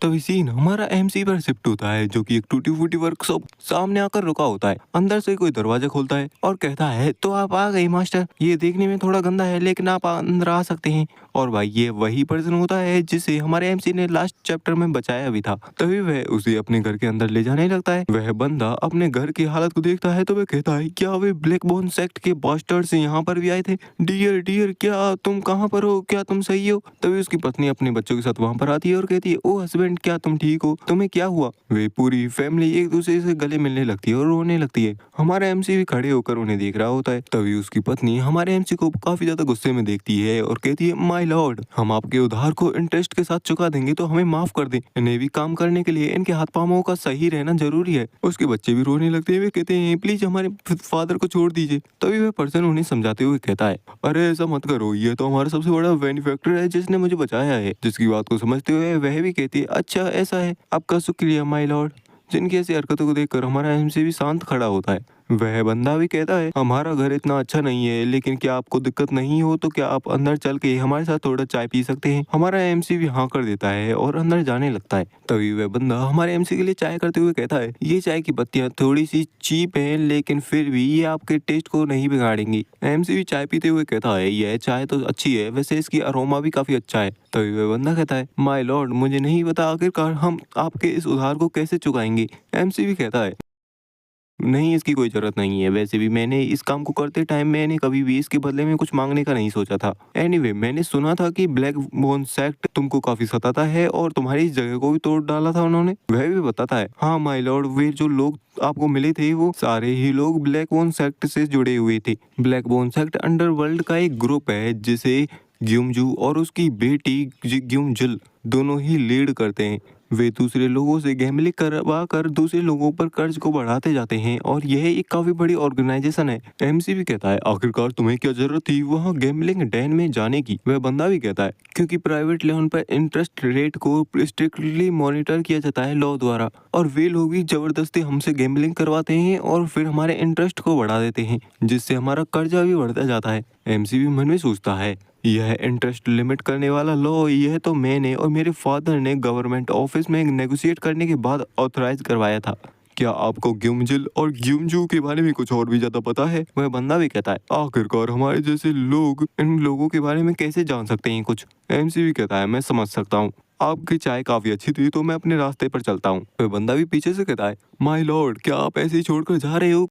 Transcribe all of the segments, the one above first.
तभी सीन हमारा एमसी पर शिफ्ट होता है, जो कि एक टूटी फूटी वर्कशॉप सामने आकर रुका होता है। अंदर से कोई दरवाजा खोलता है और कहता है, तो आप आ गए मास्टर, ये देखने में थोड़ा गंदा है लेकिन आप अंदर आ सकते हैं। और भाई ये वही पर्सन होता है जिसे हमारे एमसी ने लास्ट चैप्टर में बचाया भी था। तभी वह उसे अपने घर के अंदर ले जाने लगता है। वह बंदा अपने घर की हालत को देखता है तो वह कहता है, क्या वे ब्लैक बोन सेक्ट के बास्टर्ड्स यहाँ पर भी आए थे? डियर डियर, क्या तुम कहाँ पर हो? क्या तुम सही हो? तभी उसकी पत्नी अपने बच्चों के साथ वहाँ पर आती है और कहती है, ओ हस्बैंड, क्या तुम ठीक हो? तुम्हें क्या हुआ? वे पूरी फैमिली एक दूसरे से गले मिलने लगती है और रोने लगती है। हमारा एमसी भी खड़े होकर उन्हें देख रहा होता है। तभी उसकी पत्नी हमारे एमसी को काफी ज्यादा गुस्से में देखती है और कहती है, माय लॉर्ड, हम आपके उधार को इंटरेस्ट के साथ चुका देंगे, तो हमें माफ कर दें। इन्हें भी काम करने के लिए इनके हाथ पांवों का सही रहना जरूरी है। उसके बच्चे भी रोने लगते हैं। वे कहते हैं, प्लीज हमारे फादर को छोड़ दीजिए। तभी वह पर्सन उन्हें समझाते हुए कहता है, अरे ऐसा मत करो, ये तो हमारा सबसे बड़ा बेनिफैक्टर है जिसने मुझे बचाया है। जिसकी बात को समझते हुए वह भी कहती है, अच्छा ऐसा है, आपका शुक्रिया माय लॉर्ड। जिनकी ऐसी हरकतों को देखकर हमारा एमसी भी शांत खड़ा होता है। वह बंदा भी कहता है, हमारा घर इतना अच्छा नहीं है, लेकिन क्या आपको दिक्कत नहीं हो तो क्या आप अंदर चल के हमारे साथ थोड़ा चाय पी सकते हैं? हमारा एमसी भी हाँ कर देता है और अंदर जाने लगता है। तभी वह बंदा हमारे एमसी के लिए चाय करते हुए कहता है, ये चाय की पत्तियां थोड़ी सी चीप हैं, लेकिन फिर भी ये आपके टेस्ट को नहीं बिगाड़ेंगी। एमसी भी चाय पीते हुए कहता है, यह चाय तो अच्छी है, वैसे इसकी अरोमा भी काफी अच्छा है। तभी वह बंदा कहता है, माय लॉर्ड, मुझे नहीं पता आखिरकार हम आपके इस उधार को कैसे चुकाएंगे। एमसी भी कहता है, नहीं, इसकी कोई ज़रूरत नहीं है। वैसे भी मैंने इस काम को करते टाइम मैंने कभी भी इसके बदले में कुछ माँगने का नहीं सोचा था। एनीवे, मैंने सुना था कि ब्लैक बोन सेक्ट तुमको काफ़ी सताता है और तुम्हारी इस जगह को भी तोड़ डाला था उन्होंने। वह भी बताता है, हाँ माय लॉर्ड, वे जो लोग आपको मिले थे वो सारे ही लोग ब्लैक बोन सेक्ट से जुड़े हुए थे। ब्लैक बोन सेक्ट अंडरवर्ल्ड का एक ग्रुप है जिसे ग्युमजू और उसकी बेटी ग्युमजुल दोनों ही लीड करते हैं। वे दूसरे लोगों से गैम्बलिंग करवा कर दूसरे लोगों पर कर्ज को बढ़ाते जाते हैं और यह एक काफी बड़ी ऑर्गेनाइजेशन है। एमसी भी कहता है, आखिरकार तुम्हें क्या जरूरत थी वहाँ गैम्बलिंग डैन में जाने की? वह बंदा भी कहता है, क्योंकि प्राइवेट लेवल पर इंटरेस्ट रेट को स्ट्रिक्टली मॉनिटर किया जाता है लॉ द्वारा, और वे लोग भी जबरदस्ती हमसे गैम्बलिंग करवाते हैं और फिर हमारे इंटरेस्ट को बढ़ा देते हैं, जिससे हमारा कर्जा भी बढ़ता जाता है। एमसी भी मन में सोचता है, यह इंटरेस्ट लिमिट करने वाला लॉ, यह तो मैंने और मेरे फादर ने गवर्नमेंट ऑफिस में नेगोशिएट करने के बाद ऑथराइज करवाया था। क्या आपको ग्युमजिल और ग्युमजू के बारे में कुछ और भी ज्यादा पता है? वह बंदा भी कहता है, आखिरकार हमारे जैसे लोग इन लोगों के बारे में कैसे जान सकते हैं कुछ? एमसी भी कहता है, मैं समझ सकता हूँ, आपकी चाय काफी अच्छी थी तो मैं अपने रास्ते पर चलता हूँ। वह बंदा भी पीछे से कहता है, माय लॉर्ड, क्या आप ऐसे ही छोड़कर जा रहे हो?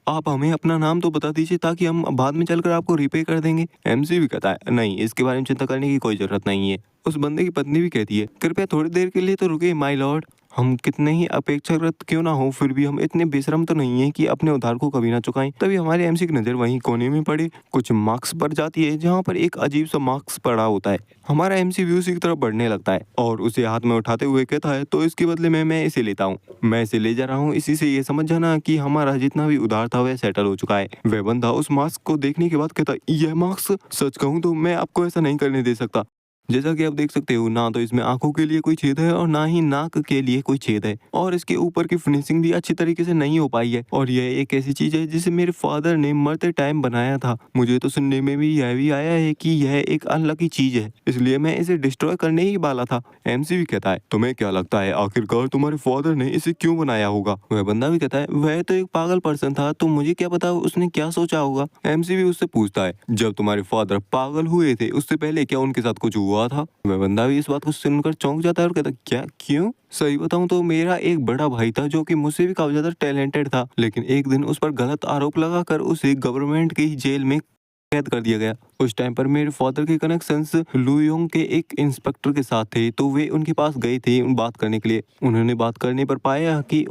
आप हमें अपना नाम तो बता दीजिए ताकि हम बाद में चलकर आपको रिपे कर देंगे। एमसी भी कहता है, नहीं, इसके बारे में चिंता करने की कोई जरूरत नहीं है। उस बंदे की पत्नी भी कहती है, कृपया थोड़ी देर के लिए तो रुके माय लॉर्ड, हम कितने ही अपेक्षाकृत क्यों ना हो, फिर भी हम इतने बेशरम तो नहीं है कि अपने उधार को कभी ना चुकाएं। तभी हमारे एमसी की नजर वहीं कोने में पड़े कुछ मार्क्स पर जाती है, जहाँ पर एक अजीब सा मार्क्स पड़ा होता है। हमारा एमसी भी उसी की तरफ बढ़ने लगता है और उसे हाथ में उठाते हुए कहता है, तो इसके बदले में मैं इसे लेता हूँ, मैं इसे ले जा रहा हूँ, इसी से ये समझ जाना कि हमारा जितना भी उधार था वह सेटल हो चुका है। वह बंदा उस मार्क्स को देखने के बाद कहता है, यह मार्क्स, सच कहूँ तो मैं आपको ऐसा नहीं करने दे सकता। जैसा कि आप देख सकते हो, ना तो इसमें आंखों के लिए कोई छेद है और ना ही नाक के लिए कोई छेद है, और इसके ऊपर की फिनिशिंग भी अच्छी तरीके से नहीं हो पाई है, और यह एक ऐसी चीज है जिसे मेरे फादर ने मरते टाइम बनाया था। मुझे तो सुनने में भी यह भी आया है कि यह एक अनलकी चीज है, इसलिए मैं इसे डिस्ट्रॉय करने ही वाला था। एमसी भी कहता है, तुम्हें क्या लगता है आखिरकार तुम्हारे फादर ने इसे क्यों बनाया होगा? वह बंदा भी कहता है, वह तो एक पागल पर्सन था, तो मुझे क्या पता उसने क्या सोचा होगा। एमसी भी उससे पूछता है, जब तुम्हारे फादर पागल हुए थे उससे पहले क्या उनके साथ कुछ हुआ था? वह बंदा भी इस बात को सुनकर चौंक जाता है और कहता है, क्या, क्यों? सही बताऊं तो मेरा एक बड़ा भाई था जो कि मुझसे भी काफी ज्यादा टैलेंटेड था, लेकिन एक दिन उस पर गलत आरोप लगाकर उसे गवर्नमेंट की जेल में कैद कर दिया गया। उस टाइम पर मेरे फादर के कनेक्शंस लुयोंग के एक इंस्पेक्टर के साथ थे, तो वे उनके पास गए थे बात करने के लिए। उन्होंने बात करने पर पाया कि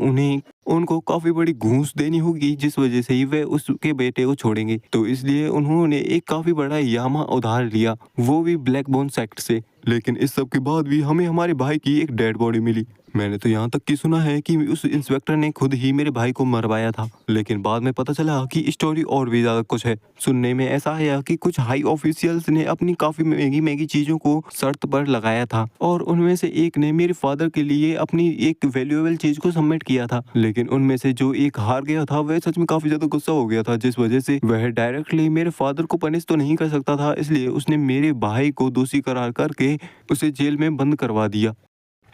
उनको काफी बड़ी घूस देनी होगी, जिस वजह से ही वे उसके बेटे को छोड़ेंगे, तो इसलिए उन्होंने एक काफी बड़ा यामा उधार लिया, वो भी ब्लैक बोन सेक्ट से। लेकिन इस सब के बाद भी हमें हमारे भाई की एक डेड बॉडी मिली। मैंने तो यहाँ तक कि सुना है कि उस इंस्पेक्टर ने खुद ही मेरे भाई को मरवाया था, लेकिन बाद में पता चला कि स्टोरी और भी ज्यादा कुछ है। सुनने में ऐसा आया कि कुछ हाई ऑफिशियल्स ने अपनी काफी महंगी महंगी चीजों को शर्त पर लगाया था, और उनमें से एक ने मेरे फादर के लिए अपनी एक वैल्यूएबल चीज को सबमिट किया था, लेकिन उनमें से जो एक हार गया था वह सच में काफी ज्यादा गुस्सा हो गया था, जिस वजह से वह डायरेक्टली मेरे फादर को पनिश तो नहीं कर सकता था, इसलिए उसने मेरे भाई को दोषी करार करके उसे जेल में बंद करवा दिया।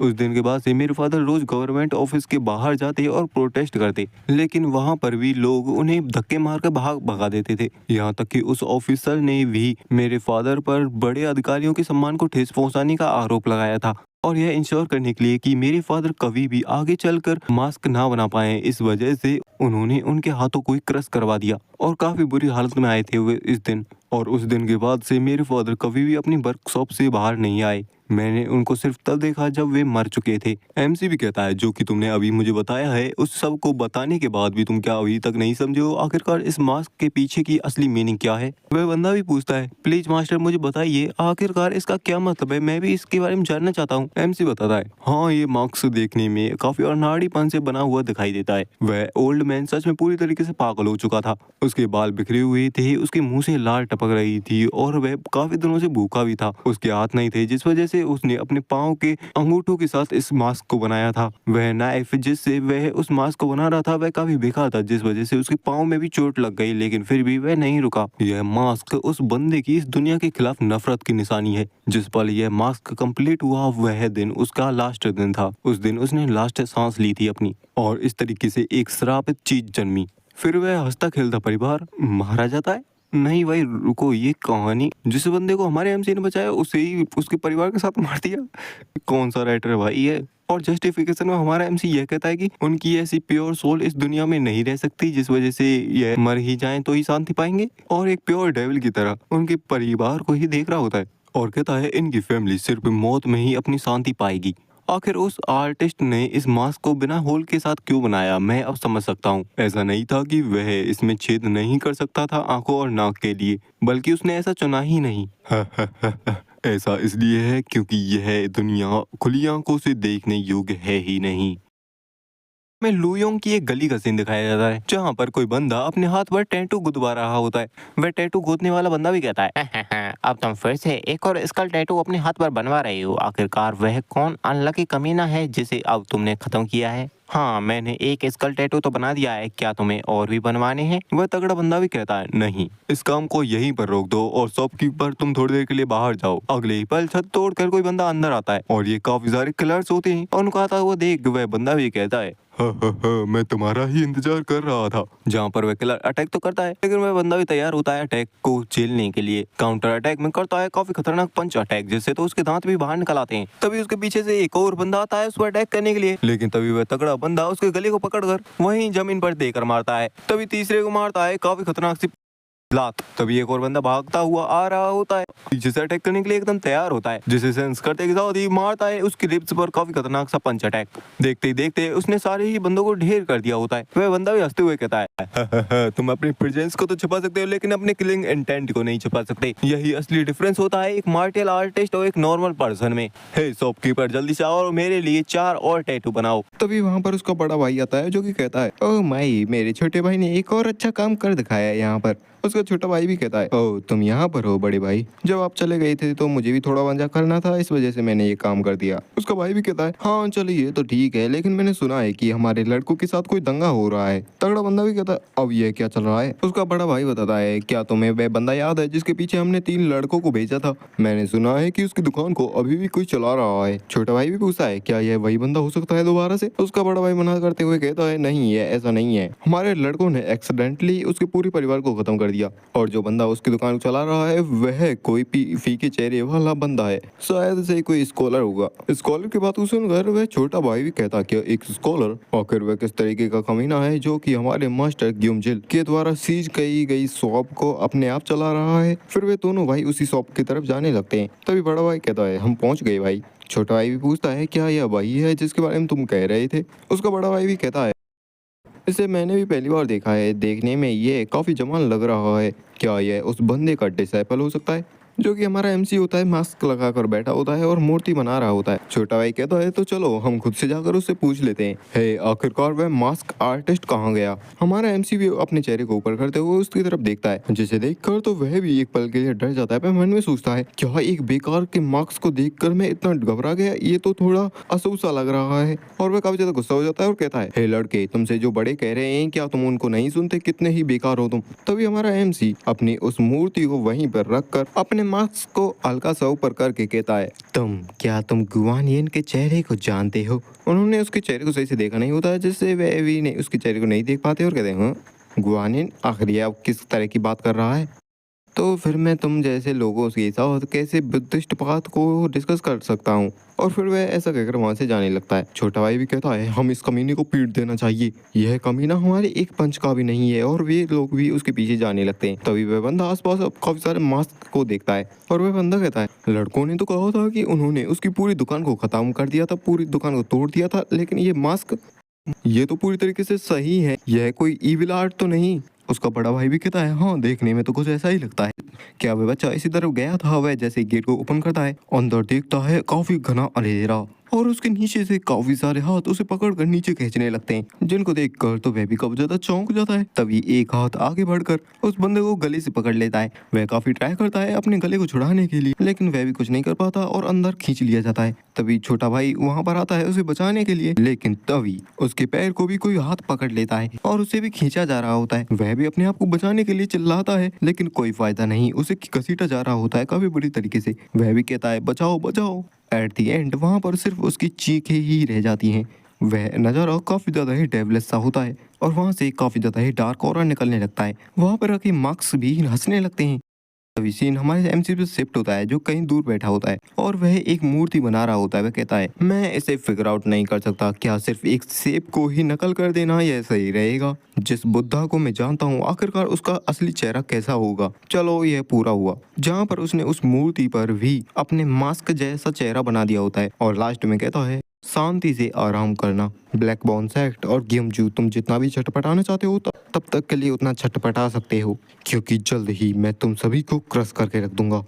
उस दिन के बाद से मेरे फादर रोज गवर्नमेंट ऑफिस के बाहर जाते और प्रोटेस्ट करते, लेकिन वहाँ पर भी लोग उन्हें धक्के मार कर भगा देते थे। यहाँ तक कि उस ऑफिसर ने भी मेरे फादर पर बड़े अधिकारियों के सम्मान को ठेस पहुंचाने का आरोप लगाया था, और यह इंश्योर करने के लिए कि मेरे फादर कभी भी आगे चलकर मास्क ना बना पाए। इस वजह से उन्होंने उनके हाथों को ही क्रश करवा दिया और काफी बुरी हालत में आए थे वे इस दिन। और उस दिन के बाद से मेरे फादर कभी भी अपनी वर्कशॉप से बाहर नहीं आए। मैंने उनको सिर्फ तब देखा जब वे मर चुके थे। एमसी भी कहता है जो कि तुमने अभी मुझे बताया है, उस सब को बताने के बाद भी तुम क्या अभी तक नहीं समझे हो आखिरकार इस मास्क के पीछे की असली मीनिंग क्या है। वह बंदा भी पूछता है, प्लीज मास्टर मुझे बताइए आखिरकार इसका क्या मतलब है, मैं भी इसके बारे में जानना चाहता हूँ। एमसी बताता है, हाँ ये मास्क देखने में काफी अनाड़ीपन से बना हुआ दिखाई देता है। वह ओल्ड मैन सच में पूरी तरीके से पागल हो चुका था। उसके बाल बिखरे हुए थे, उसके मुंह से लार टपक रही थी और वह काफी दिनों से भूखा भी था। उसके हाथ नहीं थे जिस वजह से उसने अपने पाँव के अंगूठों के साथ इस मास्क को बनाया था। वह नाइफ जिससे वह उस मास्क को बना रहा था वह काफी बेकार था, जिस वजह से उसके पाँव में भी चोट लग गई, लेकिन फिर भी वह नहीं रुका। यह मास्क उस बंदे की इस दुनिया के खिलाफ नफरत की निशानी है। जिस पल यह मास्क कंप्लीट हुआ वह दिन उसका लास्ट दिन था। उस दिन उसने लास्ट सांस ली थी अपनी, और इस तरीके से एक श्रापित चीज जन्मी। फिर वह हंसता खेलता परिवार मारा जाता है। नहीं भाई रुको, ये कहानी जिस बंदे को हमारे एमसी ने बचाया उसे ही उसके परिवार के साथ मार दिया। कौन सा राइटर है भाई ये। और जस्टिफिकेशन में हमारा एमसी यह कहता है कि उनकी ऐसी प्योर सोल इस दुनिया में नहीं रह सकती जिस वजह से यह मर ही जाएं तो ही शांति पाएंगे, और एक प्योर डेविल की तरह उनके परिवार को ही देख रहा होता है और कहता है इनकी फैमिली सिर्फ मौत में ही अपनी शांति पाएगी। आखिर उस आर्टिस्ट ने इस मास्क को बिना होल के साथ क्यों बनाया, मैं अब समझ सकता हूँ। ऐसा नहीं था कि वह इसमें छेद नहीं कर सकता था आंखों और नाक के लिए, बल्कि उसने ऐसा चुना ही नहीं। ऐसा इसलिए है क्योंकि यह दुनिया खुली आंखों से देखने योग्य है ही नहीं। में लुयोंग की एक गली का सीन दिखाया जाता है जहाँ पर कोई बंदा अपने हाथ पर टैटू गुदवा रहा होता है। वह टैटू गोदने वाला बंदा भी कहता है अब तुम फिर से एक और स्कल टैटू अपने हाथ पर बनवा रहे हो। आखिरकार वह कौन अनलकी कमीना है जिसे अब तुमने खत्म किया है। हाँ मैंने एक स्कल टैटू तो बना दिया है, क्या तुम्हें और भी बनवाने हैं। वह तगड़ा बंदा भी कहता है नहीं, इस काम को यहीं पर रोक दो और शॉपकीपर तुम थोड़ी देर के लिए बाहर जाओ। अगले ही पल छत तोड़कर कोई बंदा अंदर आता है और ये काफी सारे किलर्स होते हैं। और उनको आता हुआ देख वह बंदा भी कहता है मैं तुम्हारा ही इंतजार कर रहा था। जहाँ पर वह किलर अटैक तो करता है, लेकिन वह बंदा भी तैयार होता है अटैक को झेलने के लिए। काउंटर अटैक में करता है काफी खतरनाक पंच अटैक, जिससे तो उसके दांत भी बाहर निकल आते हैं। तभी उसके पीछे से एक और बंदा आता है उस पर अटैक करने के लिए, लेकिन तभी वह तगड़ा बंदा उसके गले को पकड़कर वहीं जमीन पर देकर मारता है। तभी तीसरे को मारता है काफी खतरनाक सी लात। तभी एक और बंदा भागता हुआ आ रहा होता है, पीछे से अटैक करने के लिए एकदम तैयार होता है, जिसे सेंस करते के साथ ही मारता है उसकी रिब्स पर काफी खतरनाक सा पंच अटैक। देखते ही देखते उसने सारे ही बंदों को ढेर कर दिया होता है। वह बंदा भी हंसते हुए कहता है तुम अपनी प्रेजेंस को तो छुपा सकते हो लेकिन अपने किलिंग इंटेंट को नहीं छुपा सकते। यही असली डिफरेंस होता है एक मार्शल आर्टिस्ट और एक नॉर्मल पर्सन में। हे शॉपकीपर जल्दी से आओ और मेरे लिए 4 और टैटू बनाओ। तभी वहाँ पर उसका बड़ा भाई आता है जो कि कहता है ओह माई, मेरे छोटे भाई ने एक और अच्छा काम कर दिखाया है यहाँ पर। उसका छोटा भाई भी कहता है ओह तुम यहाँ पर हो बड़े भाई, जब आप चले गए थे तो मुझे भी थोड़ा वंजा करना था, इस वजह से मैंने ये काम कर दिया। उसका भाई भी कहता है हाँ चलिए ये तो ठीक है, लेकिन मैंने सुना है कि हमारे लड़कों के साथ कोई दंगा हो रहा है। तगड़ा बंदा भी कहता है अब ये क्या चल रहा है। उसका बड़ा भाई बताता है क्या तुम्हें वह बंदा याद है जिसके पीछे हमने 3 लड़कों को भेजा था। मैंने सुना है कि उसकी दुकान को अभी भी कोई चला रहा है। छोटा भाई भी पूछता है क्या यह वही बंदा हो सकता है दोबारा से। उसका बड़ा भाई मना करते हुए कहता है नहीं ये ऐसा नहीं है, हमारे लड़कों ने एक्सीडेंटली उसके पूरे परिवार को खत्म कर दिया, और जो बंदा उसकी दुकान को चला रहा है वह कोई फीके चेहरे वाला बंदा है, शायद से कोई स्कॉलर होगा। स्कॉलर की बात सुनकर वह छोटा भाई भी कहता कि एक स्कॉलर, आखिर वह किस तरीके का कमीना है जो कि हमारे मास्टर ग्यूमजिल के द्वारा सीज की गई शॉप को अपने आप चला रहा है। फिर वे दोनों भाई उसी शॉप की तरफ जाने लगते हैं। तभी बड़ा भाई कहता है हम पहुंच गए भाई। छोटा भाई भी पूछता है क्या यह वही है जिसके बारे में तुम कह रहे थे। उसका बड़ा भाई भी कहता है इसे मैंने भी पहली बार देखा है, देखने में ये काफी जवान लग रहा है, क्या यह उस बंदे का डिसाइपल हो सकता है जो कि हमारा एमसी होता है, मास्क लगाकर बैठा होता है और मूर्ति बना रहा होता है। छोटा भाई कहता है तो चलो हम खुद से जाकर उससे पूछ लेते हैं। हे आखिरकार वह मास्क आर्टिस्ट कहाँ गया। हमारा एमसी भी अपने चेहरे को ऊपर करते हुए उसकी तरफ देखता है, जिसे देखकर तो वह भी एक पल के लिए डर जाता है, पर मन में सोचता है क्या एक बेकार के मास्क को देखकर मैं इतना घबरा गया, ये तो थोड़ा अशुभ सा लग रहा है। और वह काफी ज्यादा गुस्सा हो जाता है और कहता है हे लड़के, तुमसे जो बड़े कह रहे हैं क्या तुम उनको नहीं सुनते, कितने ही बेकार हो तुम। तभी हमारा एमसी अपनी उस मूर्ति को वहीं पर रखकर अपने मास्क को हल्का सा ऊपर करके कहता है, क्या तुम गुआन यिन के चेहरे को जानते हो? उन्होंने उसके चेहरे को सही से देखा नहीं होता है, जिससे वह भी नहीं उसके चेहरे को नहीं देख पाते और कहते हैं, हाँ गुआन यिन, आखिर ये अब किस तरह की बात कर रहा है? तो फिर मैं तुम जैसे लोगों के साथ कैसे बुद्धिस्ट बात को डिस्कस कर सकता हूँ? और फिर वह ऐसा कहकर वहां से जाने लगता है। छोटा भाई भी कहता है, हम इस कमीने को पीट देना चाहिए, यह कमीना हमारे एक पंच का भी नहीं है। और वे लोग भी उसके पीछे जाने लगते हैं। तभी वह बंदा आसपास अब काफी सारे मास्क को देखता है और वह बंदा कहता है, लड़कों ने तो कहा था कि उन्होंने उसकी पूरी दुकान को खत्म कर दिया था, पूरी दुकान को तोड़ दिया था, लेकिन ये मास्क, ये तो पूरी तरीके से सही है, यह कोई इविल आर्ट तो नहीं। उसका बड़ा भाई भी कहता है, हाँ देखने में तो कुछ ऐसा ही लगता है। क्या वह बच्चा इसी तरफ गया था? वह जैसे गेट को ओपन करता है, अंदर देखता है काफी घना अंधेरा और उसके नीचे से काफी सारे हाथ उसे पकड़कर नीचे खींचने लगते हैं, जिनको देखकर तो वह भी काफी ज्यादा चौंक जाता है। तभी एक हाथ आगे बढ़कर उस बंदे को गले से पकड़ लेता है। वह काफी ट्राई करता है अपने गले को छुड़ाने के लिए, लेकिन वह भी कुछ नहीं कर पाता और अंदर खींच लिया जाता है। तभी छोटा भाई वहां पर आता है उसे बचाने के लिए, लेकिन तभी उसके पैर को भी कोई हाथ पकड़ लेता है और उसे भी खींचा जा रहा होता है। वह भी अपने आप को बचाने के लिए चिल्लाता है, लेकिन कोई फायदा नहीं, उसे घसीटा जा रहा होता है काफी बुरी तरीके से। वह भी कहता है, बचाओ बचाओ। एट दी एंड वहां पर सिर्फ उसकी चीखें ही रह जाती हैं। वह नज़ारा काफी ज्यादा ही डेवलस सा होता है और वहां से काफी ज्यादा ही डार्क ऑरा निकलने लगता है। वहां पर रखे मार्क्स भी हंसने लगते हैं। तभी सीन हमारे एमसी पे शिफ्ट होता है, जो कहीं दूर बैठा होता है और वह एक मूर्ति बना रहा होता है। वह कहता है, मैं इसे फिगर आउट नहीं कर सकता, क्या सिर्फ एक शेप को ही नकल कर देना यह सही रहेगा? जिस बुद्धा को मैं जानता हूँ, आखिरकार उसका असली चेहरा कैसा होगा? चलो यह पूरा हुआ, जहाँ पर उसने उस मूर्ति पर भी अपने मास्क जैसा चेहरा बना दिया होता है और लास्ट में कहता है, शांति से आराम करना। ब्लैक बॉन सेक्ट और गेमजू, तुम जितना भी छटपटाना चाहते हो तब तक के लिए उतना छटपटा सकते हो, क्योंकि जल्द ही मैं तुम सभी को क्रश करके रख दूंगा।